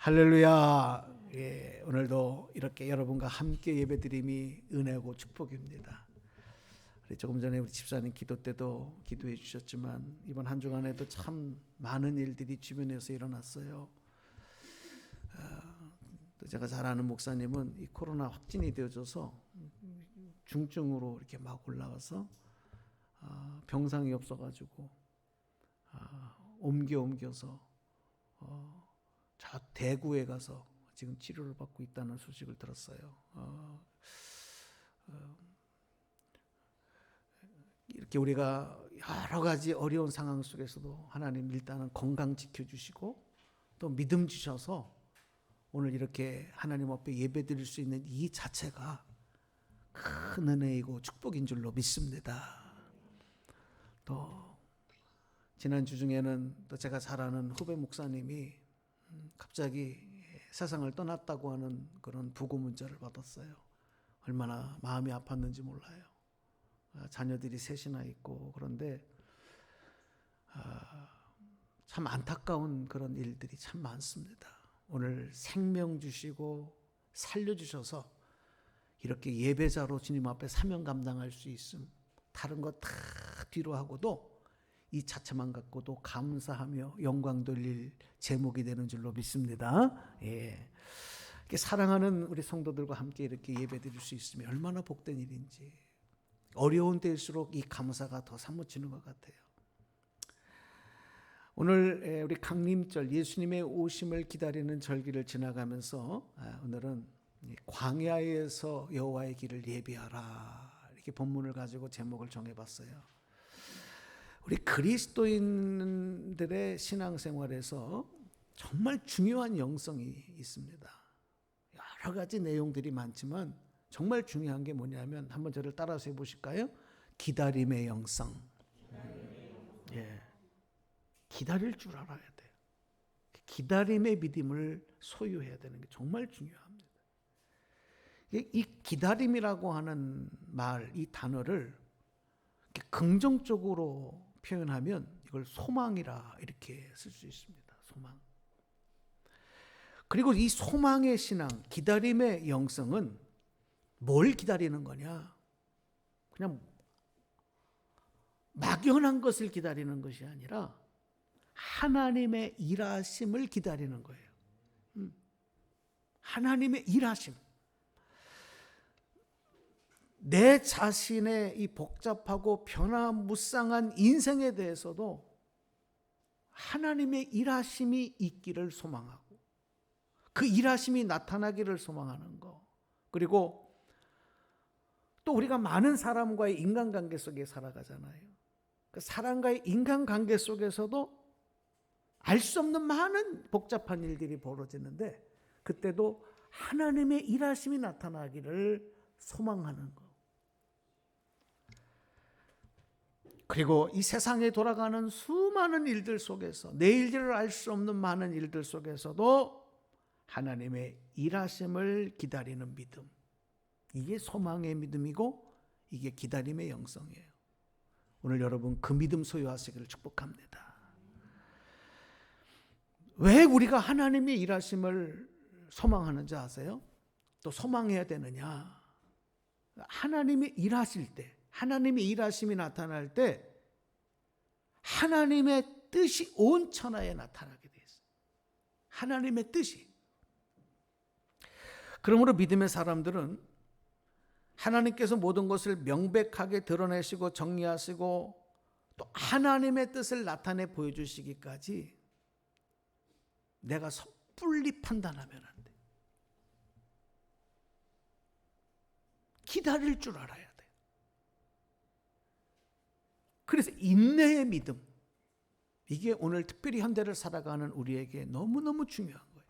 할렐루야. 예, 오늘도 이렇게 여러분과 함께 예배드림이 은혜고 축복입니다. 조금 전에 우리 집사님 기도 때도 기도해 주셨지만 이번 한 주간에도 참 많은 일들이 주변에서 일어났어요. 또 제가 잘 아는 목사님은 이 코로나 확진이 되어져서 중증으로 이렇게 막 올라와서 병상이 없어가지고 옮겨서 저 대구에 가서 지금 치료를 받고 있다는 소식을 들었어요. 이렇게 우리가 여러 가지 어려운 상황 속에서도 하나님 일단은 건강 지켜주시고 또 믿음 주셔서 오늘 이렇게 하나님 앞에 예배 드릴 수 있는 이 자체가 큰 은혜이고 축복인 줄로 믿습니다. 또 지난주 중에는 또 제가 잘 아는 후배 목사님이 갑자기 세상을 떠났다고 하는 그런 부고 문자를 받았어요. 얼마나 마음이 아팠는지 몰라요. 자녀들이 셋이나 있고 그런데 참 안타까운 그런 일들이 참 많습니다. 오늘 생명 주시고 살려주셔서 이렇게 예배자로 주님 앞에 사명 감당할 수 있음, 다른 거 다 뒤로 하고도 이 자체만 갖고도 감사하며 영광 돌릴 제목이 되는 줄로 믿습니다. 예. 사랑하는 우리 성도들과 함께 이렇게 예배드릴 수 있으면 얼마나 복된 일인지, 어려운 때일수록 이 감사가 더 사무치는 것 같아요. 오늘 우리 강림절, 예수님의 오심을 기다리는 절기를 지나가면서 오늘은 광야에서 여호와의 길을 예비하라, 이렇게 본문을 가지고 제목을 정해봤어요. 우리 그리스도인들의 신앙생활에서 정말 중요한 영성이 있습니다. 여러 가지 내용들이 많지만 정말 중요한 게 뭐냐면 한번 저를 따라서 해보실까요? 기다림의 영성. 예, 기다릴 줄 알아야 돼요. 기다림의 믿음을 소유해야 되는 게 정말 중요합니다. 이 기다림이라고 하는 말, 이 단어를 긍정적으로 표현하면 이걸 소망이라 이렇게 쓸 수 있습니다. 소망. 그리고 이 소망의 신앙, 기다림의 영성은 뭘 기다리는 거냐? 그냥 막연한 것을 기다리는 것이 아니라 하나님의 일하심을 기다리는 거예요. 하나님의 일하심. 내 자신의 이 복잡하고 변화무쌍한 인생에 대해서도 하나님의 일하심이 있기를 소망하고 그 일하심이 나타나기를 소망하는 거. 그리고 또 우리가 많은 사람과의 인간관계 속에 살아가잖아요. 그 사람과의 인간관계 속에서도 알 수 없는 많은 복잡한 일들이 벌어지는데 그때도 하나님의 일하심이 나타나기를 소망하는 거. 그리고 이 세상에 돌아가는 수많은 일들 속에서 내일을 알 수 없는 많은 일들 속에서도 하나님의 일하심을 기다리는 믿음. 이게 소망의 믿음이고 이게 기다림의 영성이에요. 오늘 여러분 그 믿음 소유하시기를 축복합니다. 왜 우리가 하나님의 일하심을 소망하는지 아세요? 또 소망해야 되느냐? 하나님이 일하실 때, 하나님의 일하심이 나타날 때 하나님의 뜻이 온 천하에 나타나게 돼 있어요. 하나님의 뜻이. 그러므로 믿음의 사람들은 하나님께서 모든 것을 명백하게 드러내시고 정리하시고 또 하나님의 뜻을 나타내 보여주시기까지 내가 섣불리 판단하면 안 돼. 기다릴 줄 알아야 돼. 그래서 인내의 믿음, 이게 오늘 특별히 현대를 살아가는 우리에게 너무너무 중요한 거예요.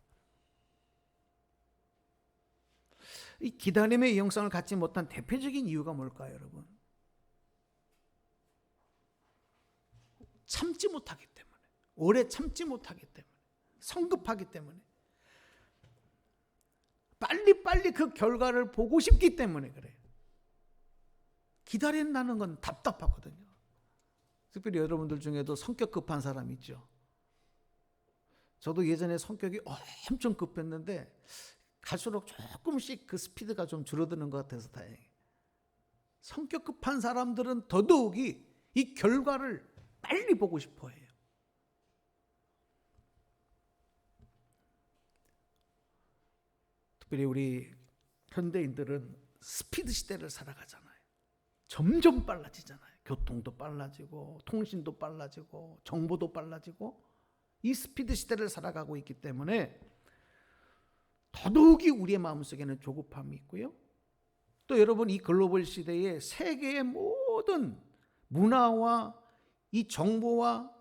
이 기다림의 영성을 갖지 못한 대표적인 이유가 뭘까요, 여러분? 참지 못하기 때문에, 오래 참지 못하기 때문에, 성급하기 때문에, 빨리빨리 그 결과를 보고 싶기 때문에 그래요. 기다린다는 건 답답하거든요. 특별히 여러분들 중에도 성격 급한 사람 있죠. 저도 예전에 성격이 엄청 급했는데 갈수록 조금씩 그 스피드가 좀 줄어드는 것 같아서 다행이에요. 성격 급한 사람들은 더더욱이 이 결과를 빨리 보고 싶어 해요. 특별히 우리 현대인들은 스피드 시대를 살아가잖아요. 점점 빨라지잖아요. 교통도 빨라지고 통신도 빨라지고 정보도 빨라지고 이 스피드 시대를 살아가고 있기 때문에 더더욱이 우리의 마음속에는 조급함이 있고요. 또 여러분 이 글로벌 시대에 세계의 모든 문화와 이 정보와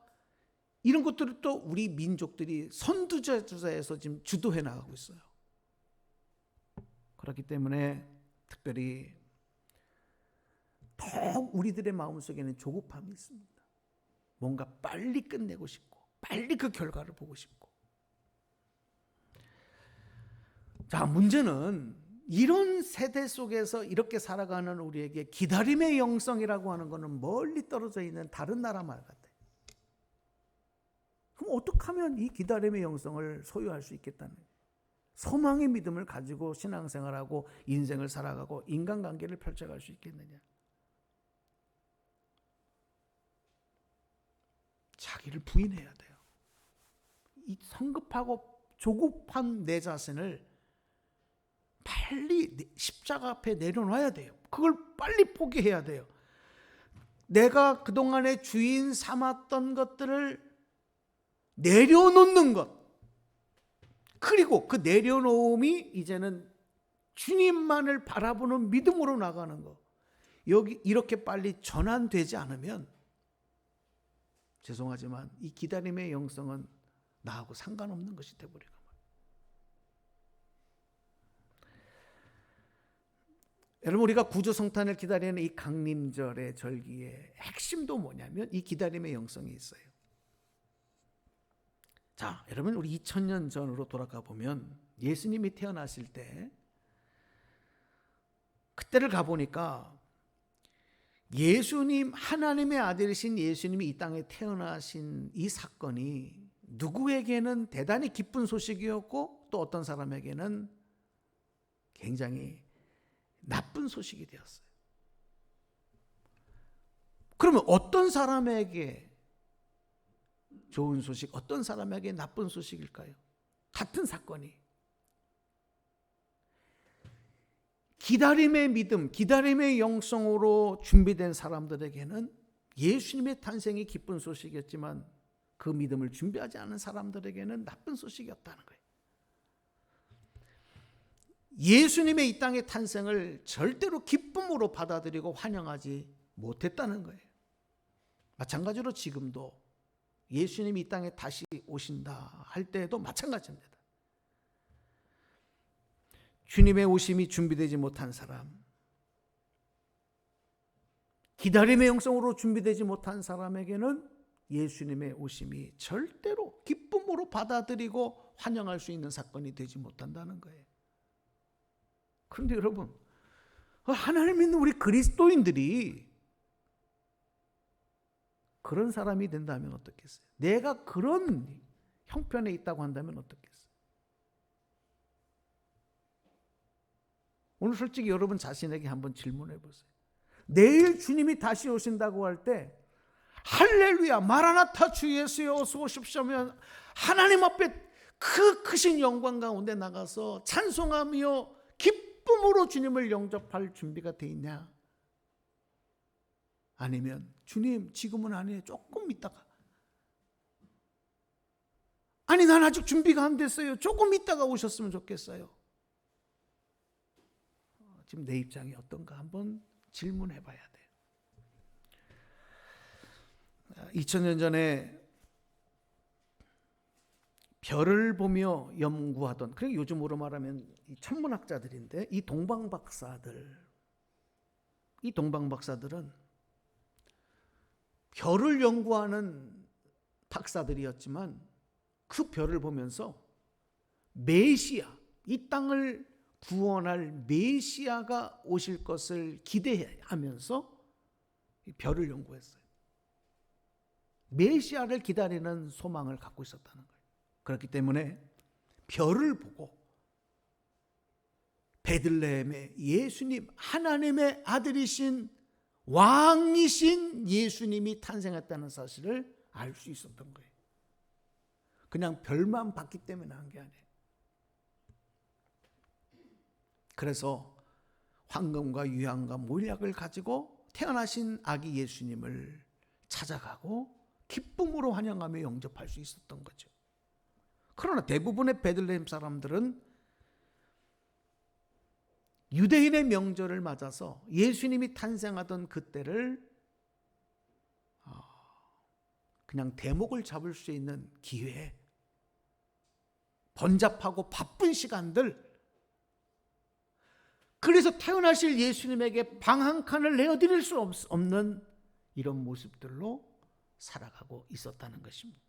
이런 것들을 또 우리 민족들이 선두주자에서 지금 주도해 나가고 있어요. 그렇기 때문에 특별히 더욱 우리들의 마음속에는 조급함이 있습니다. 뭔가 빨리 끝내고 싶고 빨리 그 결과를 보고 싶고. 자, 문제는 이런 세대 속에서 이렇게 살아가는 우리에게 기다림의 영성이라고 하는 것은 멀리 떨어져 있는 다른 나라 말 같아요. 그럼 어떻게 하면 이 기다림의 영성을 소유할 수 있겠다는 거예요? 소망의 믿음을 가지고 신앙생활하고 인생을 살아가고 인간관계를 펼쳐갈 수 있겠느냐? 자기를 부인해야 돼요. 이 성급하고 조급한 내 자신을 빨리 십자가 앞에 내려놔야 돼요. 그걸 빨리 포기해야 돼요. 내가 그동안에 주인 삼았던 것들을 내려놓는 것, 그리고 그 내려놓음이 이제는 주님만을 바라보는 믿음으로 나가는 것, 여기 이렇게 빨리 전환되지 않으면 죄송하지만 이 기다림의 영성은 나하고 상관없는 것이 되어버리고, 여러분 우리가 구주성탄을 기다리는 이 강림절의 절기의 핵심도 뭐냐면 이 기다림의 영성이 있어요. 자, 여러분 우리 2000년 전으로 돌아가 보면 예수님이 태어나실 때 그때를 가보니까 예수님, 하나님의 아들이신 예수님이 이 땅에 태어나신 이 사건이 누구에게는 대단히 기쁜 소식이었고 또 어떤 사람에게는 굉장히 나쁜 소식이 되었어요. 그러면 어떤 사람에게 좋은 소식, 어떤 사람에게 나쁜 소식일까요? 같은 사건이. 기다림의 믿음, 기다림의 영성으로 준비된 사람들에게는 예수님의 탄생이 기쁜 소식이었지만 그 믿음을 준비하지 않은 사람들에게는 나쁜 소식이었다는 거예요. 예수님의 이 땅의 탄생을 절대로 기쁨으로 받아들이고 환영하지 못했다는 거예요. 마찬가지로 지금도 예수님이 이 땅에 다시 오신다 할 때에도 마찬가지입니다. 주님의 오심이 준비되지 못한 사람, 기다림의 영성으로 준비되지 못한 사람에게는 예수님의 오심이 절대로 기쁨으로 받아들이고 환영할 수 있는 사건이 되지 못한다는 거예요. 그런데 여러분, 하나님 믿는 우리 그리스도인들이 그런 사람이 된다면 어떻겠어요? 내가 그런 형편에 있다고 한다면 어떻겠어요? 오늘 솔직히 여러분 자신에게 한번 질문해 보세요. 내일 주님이 다시 오신다고 할 때 할렐루야 마라나타 주 예수여 어서 오십시오면 하나님 앞에 그 크신 영광 가운데 나가서 찬송하며 기쁨으로 주님을 영접할 준비가 돼 있냐? 아니면 주님 지금은 아니에요. 조금 있다가. 아니 난 아직 준비가 안 됐어요. 조금 있다가 오셨으면 좋겠어요. 지금 내 입장이 어떤가 한번 질문해 봐야 돼요. 2000년 전에 별을 보며 연구하던, 그러니까 요즘으로 말하면 천문학자들인데 이 동방박사들은 별을 연구하는 박사들이었지만 그 별을 보면서 메시아, 이 땅을 구원할 메시아가 오실 것을 기대하면서 별을 연구했어요. 메시아를 기다리는 소망을 갖고 있었다는 거예요. 그렇기 때문에 별을 보고 베들레헴의 예수님, 하나님의 아들이신 왕이신 예수님이 탄생했다는 사실을 알 수 있었던 거예요. 그냥 별만 봤기 때문에 한 게 아니에요. 그래서 황금과 유향과 몰약을 가지고 태어나신 아기 예수님을 찾아가고 기쁨으로 환영하며 영접할 수 있었던 거죠. 그러나 대부분의 베들레헴 사람들은 유대인의 명절을 맞아서 예수님이 탄생하던 그때를 그냥 대목을 잡을 수 있는 기회, 번잡하고 바쁜 시간들, 그래서 태어나실 예수님에게 방 한 칸을 내어드릴 수 없는 이런 모습들로 살아가고 있었다는 것입니다.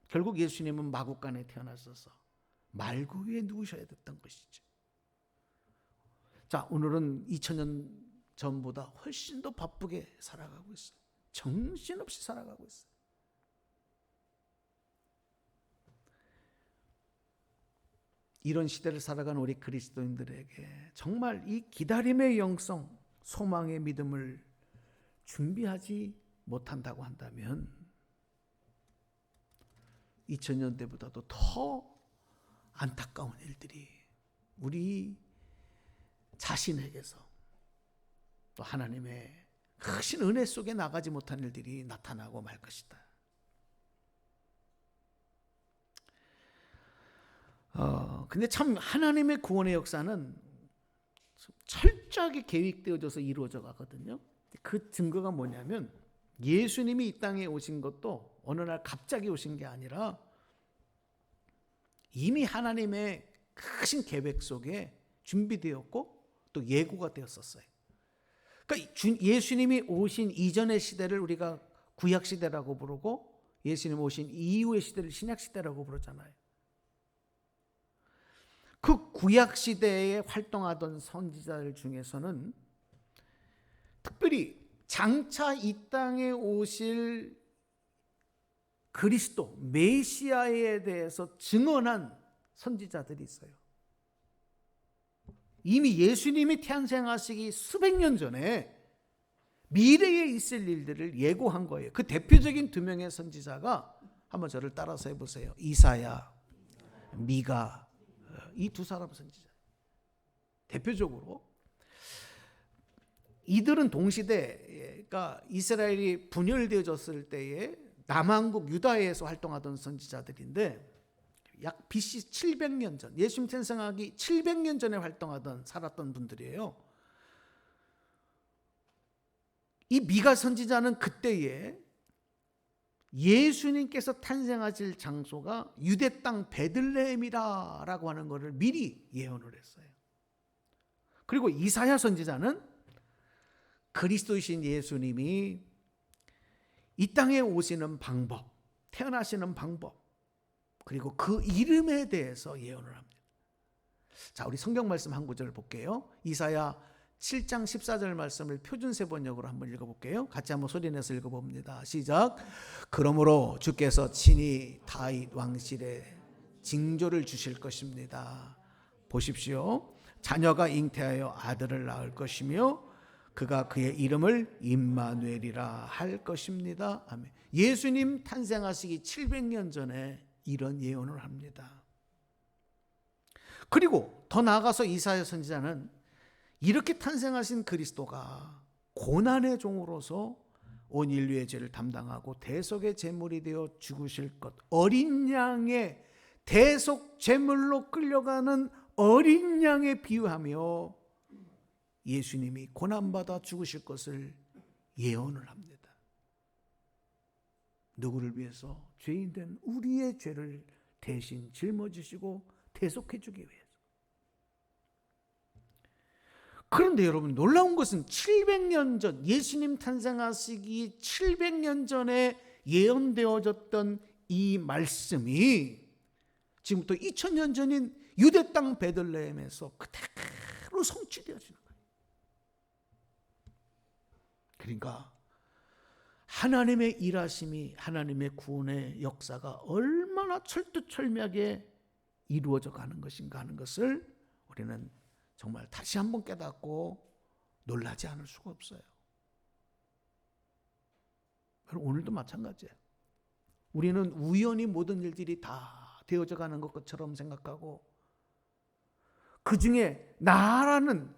결국 예수님은 마구간에 태어나셔서 말구 위에 누우셔야 됐던 것이죠. 자, 오늘은 2000년 전보다 훨씬 더 바쁘게 살아가고 있어요. 정신없이 살아가고 있어요. 이런 시대를 살아가는 우리 그리스도인들에게 정말 이 기다림의 영성, 소망의 믿음을 준비하지 못한다고 한다면 2000년대보다도 더 안타까운 일들이 우리 자신에게서 또 하나님의 크신 은혜 속에 나가지 못한 일들이 나타나고 말 것이다. 근데 참 하나님의 구원의 역사는 철저하게 계획되어져서 이루어져 가거든요. 그 증거가 뭐냐면 예수님이 이 땅에 오신 것도 어느 날 갑자기 오신 게 아니라 이미 하나님의 크신 계획 속에 준비되었고 또 예고가 되었었어요. 그러니까 예수님이 오신 이전의 시대를 우리가 구약 시대라고 부르고 예수님 오신 이후의 시대를 신약 시대라고 부르잖아요. 그 구약 시대에 활동하던 선지자들 중에서는 특별히 장차 이 땅에 오실 그리스도 메시아에 대해서 증언한 선지자들이 있어요. 이미 예수님이 탄생하시기 수백 년 전에 미래에 있을 일들을 예고한 거예요. 그 대표적인 두 명의 선지자가 한번 저를 따라서 해보세요. 이사야, 미가, 이 두 사람 선지자. 대표적으로 이들은 동시대, 그러니까 이스라엘이 분열되어졌을 때에 남한국 유다에서 활동하던 선지자들인데 약 BC 700년 전, 예수님 탄생하기 700년 전에 살았던 분들이에요. 이 미가 선지자는 그때에 예수님께서 탄생하실 장소가 유대 땅 베들레헴이라고 하는 것을 미리 예언을 했어요. 그리고 이사야 선지자는 그리스도이신 예수님이 이 땅에 오시는 방법, 태어나시는 방법, 그리고 그 이름에 대해서 예언을 합니다. 자, 우리 성경 말씀 한 구절 볼게요. 이사야 7장 14절 말씀을 표준세 번역으로 한번 읽어볼게요. 같이 한번 소리내서 읽어봅니다. 시작. 그러므로 주께서 친히 다윗 왕실에 징조를 주실 것입니다. 보십시오. 자녀가 잉태하여 아들을 낳을 것이며 그가 그의 이름을 임마누엘이라 할 것입니다. 아멘. 예수님 탄생하시기 700년 전에 이런 예언을 합니다. 그리고 더 나아가서 이사야 선지자는 이렇게 탄생하신 그리스도가 고난의 종으로서 온 인류의 죄를 담당하고 대속의 제물이 되어 죽으실 것, 어린 양의 대속 제물로 끌려가는 어린 양에 비유하며 예수님이 고난받아 죽으실 것을 예언을 합니다. 누구를 위해서? 죄인된 우리의 죄를 대신 짊어지시고 대속해 주기 위해서. 그런데 여러분, 놀라운 것은 700년 전, 예수님 탄생하시기 700년 전에 예언되어졌던 이 말씀이 지금부터 2000년 전인 유대 땅 베들레헴에서 그대로 성취되어지는 거예요. 그러니까 하나님의 일하심이, 하나님의 구원의 역사가 얼마나 철두철미하게 이루어져 가는 것인가 하는 것을 우리는 정말 다시 한번 깨닫고 놀라지 않을 수가 없어요. 오늘도 마찬가지예요. 우리는 우연히 모든 일들이 다 되어져 가는 것처럼 생각하고, 그 중에 나라는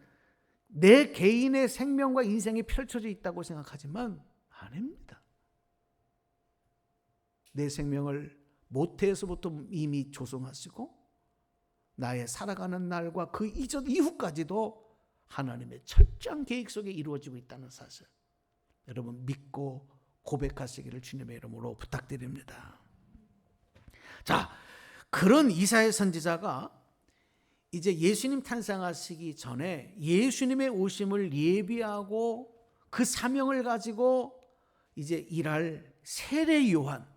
내 개인의 생명과 인생이 펼쳐져 있다고 생각하지만 아닙니다. 내 생명을 모태에서부터 이미 조성하시고 나의 살아가는 날과 그 이전 이후까지도 하나님의 철저한 계획 속에 이루어지고 있다는 사실, 여러분 믿고 고백하시기를 주님의 이름으로 부탁드립니다. 자, 그런 이사야 선지자가 이제 예수님 탄생하시기 전에 예수님의 오심을 예비하고 그 사명을 가지고 이제 일할 세례 요한,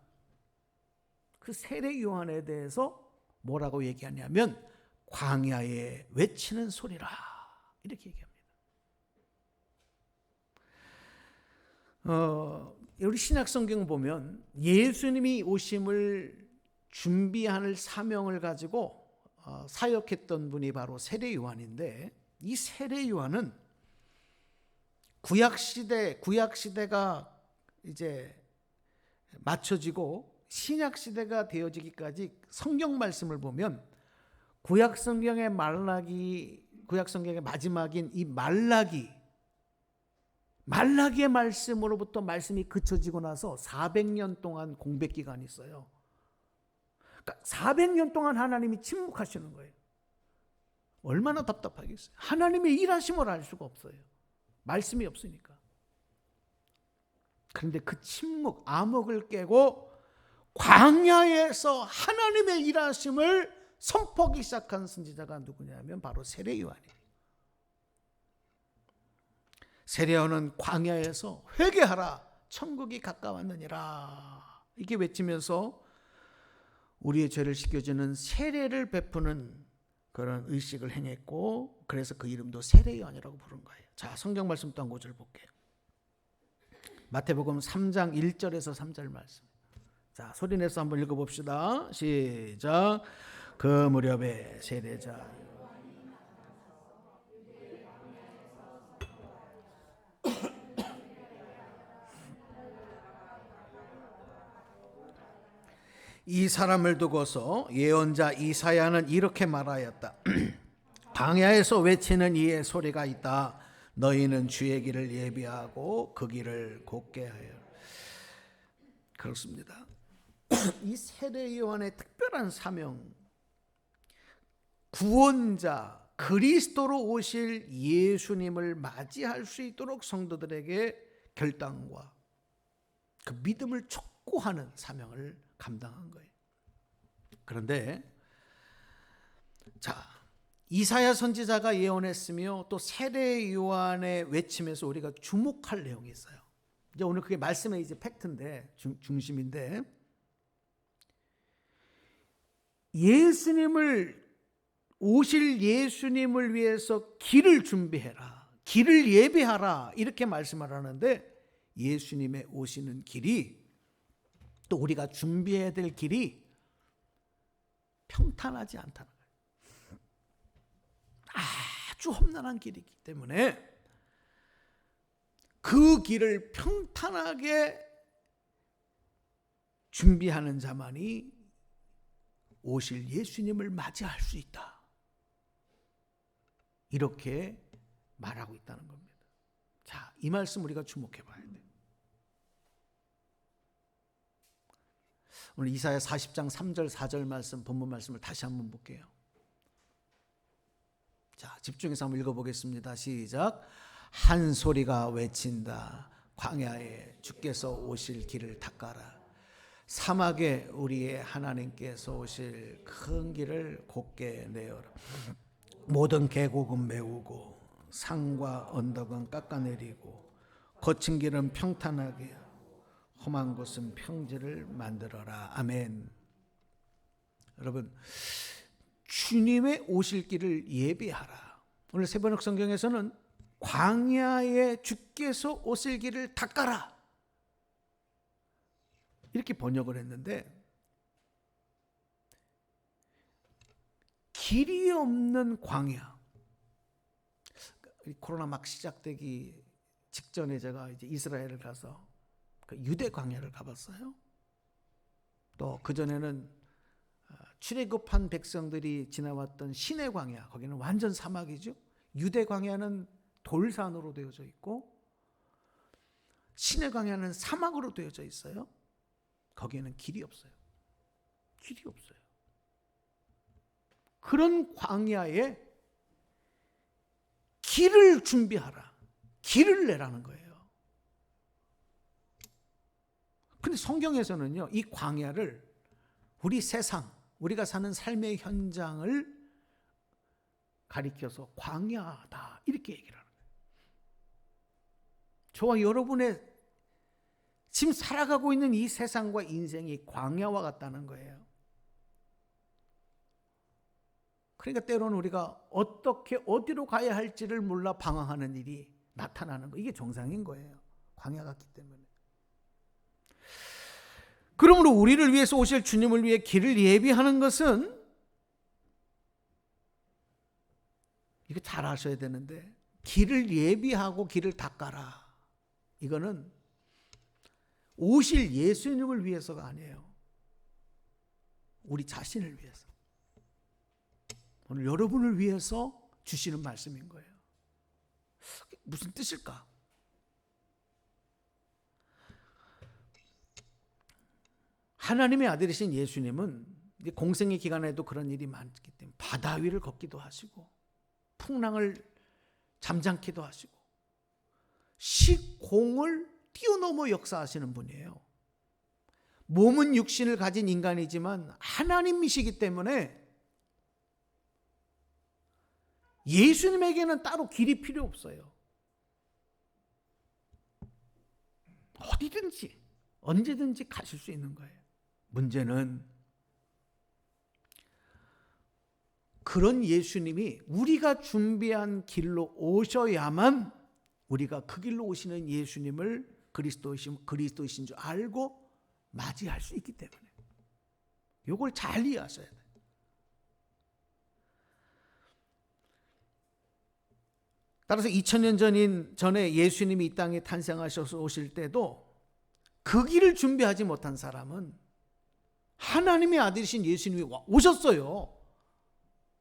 그 세례 요한에 대해서 뭐라고 얘기하냐면 광야에 외치는 소리라, 이렇게 얘기합니다. 우리 신약 성경을 보면 예수님이 오심을 준비할 사명을 가지고 사역했던 분이 바로 세례 요한인데, 이 세례 요한은 구약 시대가 이제 맞춰지고 신약 시대가 되어지기까지 성경 말씀을 보면 구약 성경의 마지막인 이 말라기의 말씀으로부터 말씀이 그쳐지고 나서 400년 동안 공백 기간이 있어요. 그러니까 400년 동안 하나님이 침묵하시는 거예요. 얼마나 답답하겠어요. 하나님의 일하심을 알 수가 없어요. 말씀이 없으니까. 그런데 그 침묵, 암흑을 깨고 광야에서 하나님의 일하심을 선포하기 시작한 선지자가 누구냐면 바로 세례 요한이에요. 세례 요한은 광야에서 회개하라, 천국이 가까웠느니라, 이게 외치면서 우리의 죄를 씻겨주는 세례를 베푸는 그런 의식을 행했고, 그래서 그 이름도 세례 요한이라고 부른 거예요. 자, 성경 말씀 또 한 구절 볼게요. 마태복음 3장 1절에서 3절 말씀. 자, 소리내서 한번 읽어봅시다. 시작. 그 무렵에 세례자 이 사람을 두고서 예언자 이사야는 이렇게 말하였다. 광야에서 외치는 이의 소리가 있다. 너희는 주의 길을 예비하고 그 길을 곧게 하여. 그렇습니다. 이 세례 요한의 특별한 사명, 구원자 그리스도로 오실 예수님을 맞이할 수 있도록 성도들에게 결단과 그 믿음을 촉구하는 사명을 감당한 거예요. 그런데 자, 이사야 선지자가 예언했으며 또 세례 요한의 외침에서 우리가 주목할 내용이 있어요. 이제 오늘 그게 말씀의 이제 팩트인데, 중심인데, 오실 예수님을 위해서 길을 준비해라, 길을 예비하라, 이렇게 말씀을 하는데, 예수님의 오시는 길이, 또 우리가 준비해야 될 길이 평탄하지 않다는 거예요. 아주 험난한 길이기 때문에 그 길을 평탄하게 준비하는 자만이 오실 예수님을 맞이할 수 있다, 이렇게 말하고 있다는 겁니다. 자, 이 말씀 우리가 주목해 봐야 돼요. 오늘 이사야 40장 3절 4절 말씀, 본문 말씀을 다시 한번 볼게요. 자, 집중해서 한번 읽어보겠습니다. 시작. 한 소리가 외친다. 광야에 주께서 오실 길을 닦아라. 사막에 우리의 하나님께서 오실 큰 길을 곧게 내어라. 모든 계곡은 메우고 산과 언덕은 깎아내리고 거친 길은 평탄하게, 험한 곳은 평지를 만들어라. 아멘. 여러분, 주님의 오실 길을 예비하라. 오늘 세번역 성경에서는 광야에 주께서 오실 길을 닦아라, 이렇게 번역을 했는데, 길이 없는 광야. 코로나 막 시작되기 직전에 제가 이제 이스라엘을 가서 그 유대 광야를 가봤어요. 또 그전에는 출애굽한 백성들이 지나왔던 시내 광야, 거기는 완전 사막이죠. 유대 광야는 돌산으로 되어져 있고 시내 광야는 사막으로 되어져 있어요. 거기에는 길이 없어요. 길이 없어요. 그런 광야에 길을 준비하라, 길을 내라는 거예요. 근데 성경에서는요, 이 광야를 우리 세상, 우리가 사는 삶의 현장을 가리켜서 광야다 이렇게 얘기를 하는 거예요. 저와 여러분의 지금 살아가고 있는 이 세상과 인생이 광야와 같다는 거예요. 그러니까 때로는 우리가 어떻게 어디로 가야 할지를 몰라 방황하는 일이 나타나는 거, 이게 정상인 거예요. 광야 같기 때문에. 그러므로 우리를 위해서 오실 주님을 위해 길을 예비하는 것은, 이거 잘 아셔야 되는데, 길을 예비하고 길을 닦아라, 이거는 오실 예수님을 위해서가 아니에요. 우리 자신을 위해서, 오늘 여러분을 위해서 주시는 말씀인 거예요. 무슨 뜻일까? 하나님의 아들이신 예수님은 공생의 기간에도 그런 일이 많기 때문에 바다 위를 걷기도 하시고 풍랑을 잠잠케도 하시고 시공을 뛰어넘어 역사하시는 분이에요. 몸은 육신을 가진 인간이지만 하나님이시기 때문에 예수님에게는 따로 길이 필요 없어요. 어디든지 언제든지 가실 수 있는 거예요. 문제는 그런 예수님이 우리가 준비한 길로 오셔야만 우리가 그 길로 오시는 예수님을 그리스도이신 줄 알고 맞이할 수 있기 때문에 이걸 잘 이해하셔야 돼요. 따라서 2000년 전에 예수님이 이 땅에 탄생하셔서 오실 때도 그 길을 준비하지 못한 사람은 하나님의 아들이신 예수님이 오셨어요.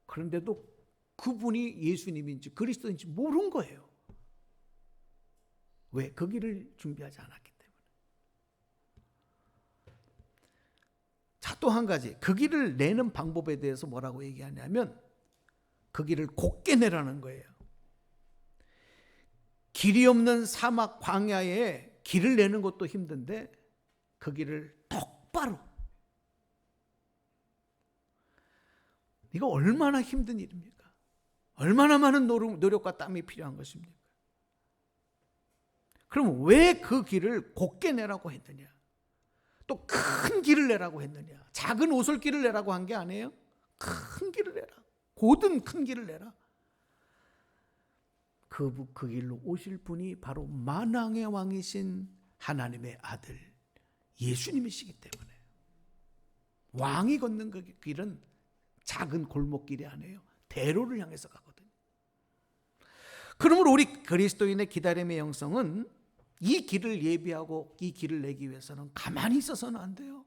그런데도 그분이 예수님인지 그리스도인지 모른 거예요. 왜? 그 길을 준비하지 않았기 때문에. 자, 또 한 가지, 그 길을 내는 방법에 대해서 뭐라고 얘기하냐면 그 길을 곱게 내라는 거예요. 길이 없는 사막 광야에 길을 내는 것도 힘든데 그 길을 똑바로, 이거 얼마나 힘든 일입니까? 얼마나 많은 노력과 땀이 필요한 것입니까? 그럼 왜 그 길을 곱게 내라고 했느냐? 또 큰 길을 내라고 했느냐? 작은 오솔길을 내라고 한 게 아니에요. 큰 길을 내라. 고든 큰 길을 내라. 그 길로 오실 분이 바로 만왕의 왕이신 하나님의 아들 예수님이시기 때문에 왕이 걷는 그 길은 작은 골목길이 아니에요. 대로를 향해서 가거든요. 그러므로 우리 그리스도인의 기다림의 영성은 이 길을 예비하고 이 길을 내기 위해서는 가만히 있어서는 안 돼요.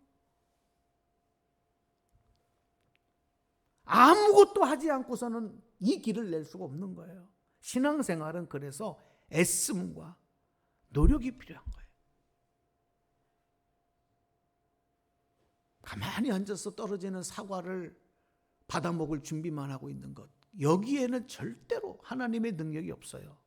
아무것도 하지 않고서는 이 길을 낼 수가 없는 거예요. 신앙생활은 그래서 애씀과 노력이 필요한 거예요. 가만히 앉아서 떨어지는 사과를 받아먹을 준비만 하고 있는 것, 여기에는 절대로 하나님의 능력이 없어요.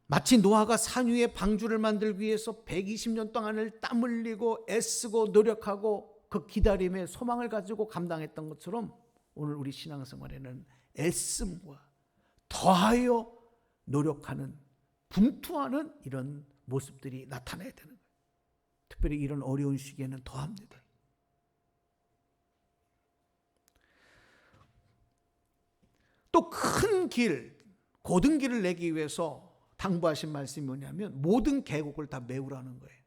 마치 노아가 산 위에 방주를 만들기 위해서 120년 동안을 땀 흘리고 애쓰고 노력하고 그 기다림에 소망을 가지고 감당했던 것처럼 오늘 우리 신앙생활에는 애씀과 더하여 노력하는, 분투하는 이런 모습들이 나타나야 되는 거예요. 특별히 이런 어려운 시기에는 더합니다. 또 큰 길, 고든 길을 내기 위해서 당부하신 말씀이 뭐냐면 모든 계곡을 다 메우라는 거예요.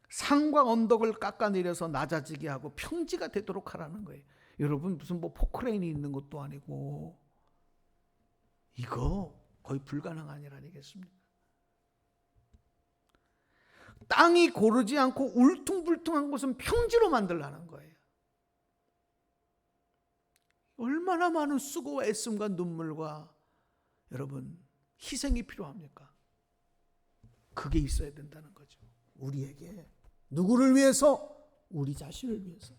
산과 언덕을 깎아내려서 낮아지게 하고 평지가 되도록 하라는 거예요. 여러분 무슨 뭐 포크레인이 있는 것도 아니고 이거 거의 불가능한 일 아니겠습니까? 땅이 고르지 않고 울퉁불퉁한 곳은 평지로 만들라는 거예요. 얼마나 많은 수고와 애씀과 눈물과 여러분 희생이 필요합니까? 그게 있어야 된다는 거죠. 우리에게. 누구를 위해서? 우리 자신을 위해서.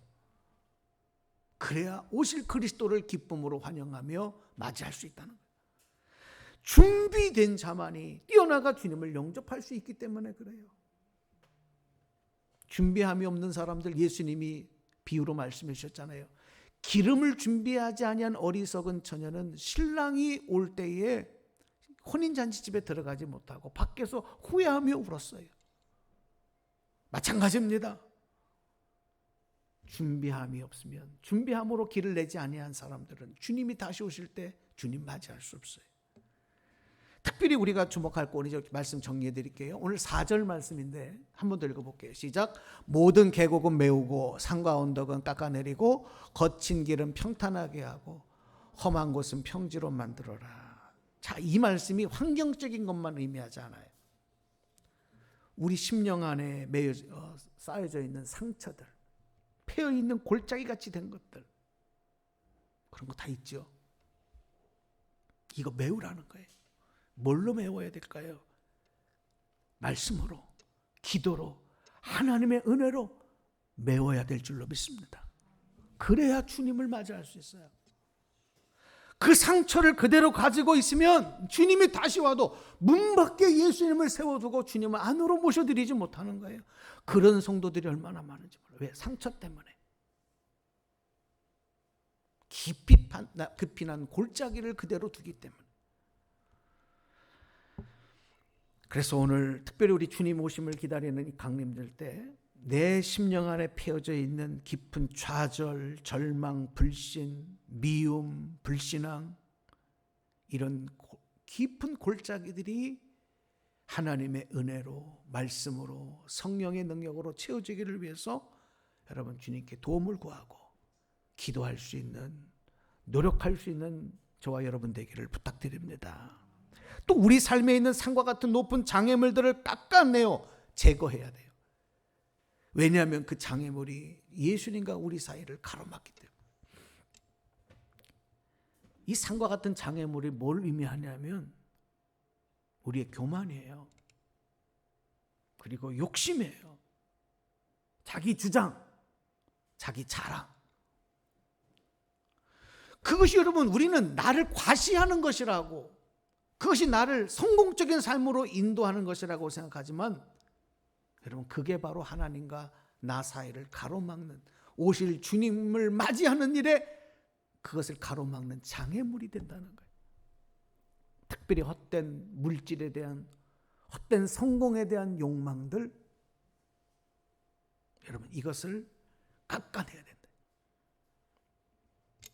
그래야 오실 그리스도를 기쁨으로 환영하며 맞이할 수 있다는 거예요. 준비된 자만이 뛰어나가 주님을 영접할 수 있기 때문에 그래요. 준비함이 없는 사람들 예수님이 비유로 말씀해 주셨잖아요. 기름을 준비하지 아니한 어리석은 처녀는 신랑이 올 때에 혼인잔치집에 들어가지 못하고 밖에서 후회하며 울었어요. 마찬가지입니다. 준비함이 없으면, 준비함으로 길을 내지 아니한 사람들은 주님이 다시 오실 때 주님 맞이할 수 없어요. 특별히 우리가 주목할 거 오늘 말씀 정리해 드릴게요. 오늘 4절 말씀인데 한 번 더 읽어볼게요. 시작. 모든 계곡은 메우고 산과 언덕은 깎아내리고 거친 길은 평탄하게 하고 험한 곳은 평지로 만들어라. 자, 이 말씀이 환경적인 것만 의미하지 않아요. 우리 심령 안에 쌓여져 있는 상처들, 패여 있는 골짜기 같이 된 것들, 그런 거 다 있죠. 이거 메우라는 거예요. 뭘로 메워야 될까요? 말씀으로, 기도로, 하나님의 은혜로 메워야 될 줄로 믿습니다. 그래야 주님을 맞이할 수 있어요. 그 상처를 그대로 가지고 있으면 주님이 다시 와도 문 밖에 예수님을 세워두고 주님을 안으로 모셔드리지 못하는 거예요. 그런 성도들이 얼마나 많은지 몰라요. 왜? 상처 때문에. 깊이 난 골짜기를 그대로 두기 때문에. 그래서 오늘 특별히 우리 주님 오심을 기다리는 이 강림들 때 내 심령 안에 패여져 있는 깊은 좌절, 절망, 불신, 미움, 불신앙, 이런 깊은 골짜기들이 하나님의 은혜로, 말씀으로, 성령의 능력으로 채워지기를 위해서 여러분 주님께 도움을 구하고 기도할 수 있는, 노력할 수 있는 저와 여러분 되기를 부탁드립니다. 또 우리 삶에 있는 산과 같은 높은 장애물들을 깎아내어 제거해야 돼요. 왜냐하면 그 장애물이 예수님과 우리 사이를 가로막기 때문에. 이 산과 같은 장애물이 뭘 의미하냐면 우리의 교만이에요. 그리고 욕심이에요. 자기 주장, 자기 자랑. 그것이 여러분 우리는 나를 과시하는 것이라고, 그것이 나를 성공적인 삶으로 인도하는 것이라고 생각하지만 여러분 그게 바로 하나님과 나 사이를 가로막는, 오실 주님을 맞이하는 일에 그것을 가로막는 장애물이 된다는 거예요. 특별히 헛된 물질에 대한, 헛된 성공에 대한 욕망들, 여러분 이것을 깎아내야 된다.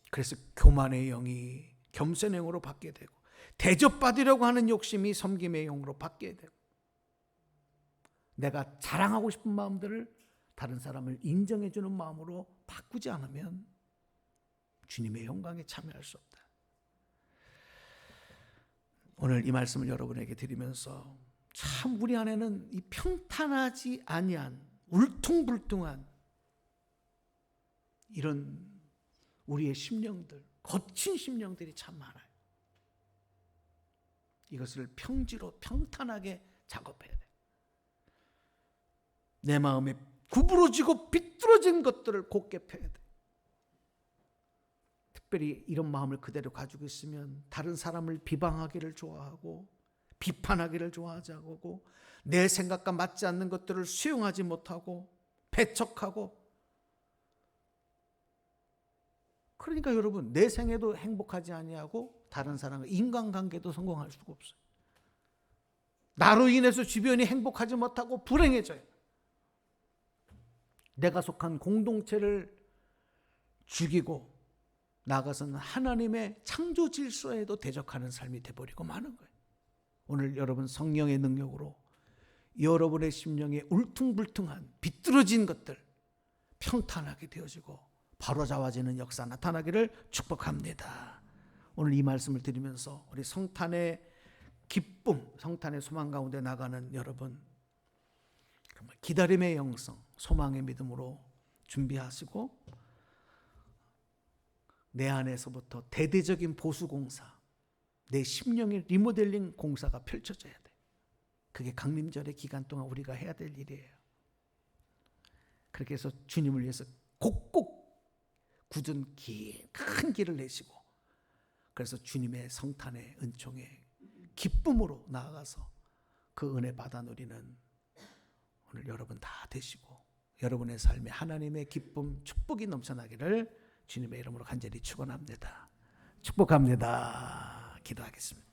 그래서 교만의 영이 겸손의 영으로 바뀌게 되고, 대접받으려고 하는 욕심이 섬김의 영으로 바뀌게 되고, 내가 자랑하고 싶은 마음들을 다른 사람을 인정해 주는 마음으로 바꾸지 않으면 주님의 영광에 참여할 수 없다. 오늘 이 말씀을 여러분에게 드리면서 참 우리 안에는 이 평탄하지 아니한 울퉁불퉁한 이런 우리의 심령들, 거친 심령들이 참 많아요. 이것을 평지로 평탄하게 작업해야 돼요. 내 마음에 구부러지고 비뚤어진 것들을 곱게 펴야 돼. 특별히 이런 마음을 그대로 가지고 있으면 다른 사람을 비방하기를 좋아하고 비판하기를 좋아하지 않고 내 생각과 맞지 않는 것들을 수용하지 못하고 배척하고, 그러니까 여러분 내 생애도 행복하지 아니하고 다른 사람과 인간관계도 성공할 수가 없어요. 나로 인해서 주변이 행복하지 못하고 불행해져요. 내가 속한 공동체를 죽이고 나아가서는 하나님의 창조 질서에도 대적하는 삶이 돼버리고 마는 거예요. 오늘 여러분 성령의 능력으로 여러분의 심령에 울퉁불퉁한 비뚤어진 것들 평탄하게 되어지고 바로잡아지는 역사 나타나기를 축복합니다. 오늘 이 말씀을 드리면서 우리 성탄의 기쁨, 성탄의 소망 가운데 나가는 여러분, 정말 기다림의 영성, 소망의 믿음으로 준비하시고 내 안에서부터 대대적인 보수공사, 내 심령의 리모델링 공사가 펼쳐져야 돼. 그게 강림절의 기간 동안 우리가 해야 될 일이에요. 그렇게 해서 주님을 위해서 곡곡 굳은 큰 길을 내시고, 그래서 주님의 성탄의 은총의 기쁨으로 나아가서 그 은혜 받아 누리는 오늘 여러분 다 되시고, 여러분의 삶에 하나님의 기쁨, 축복이 넘쳐나기를 주님의 이름으로 간절히 축원합니다. 축복합니다. 기도하겠습니다.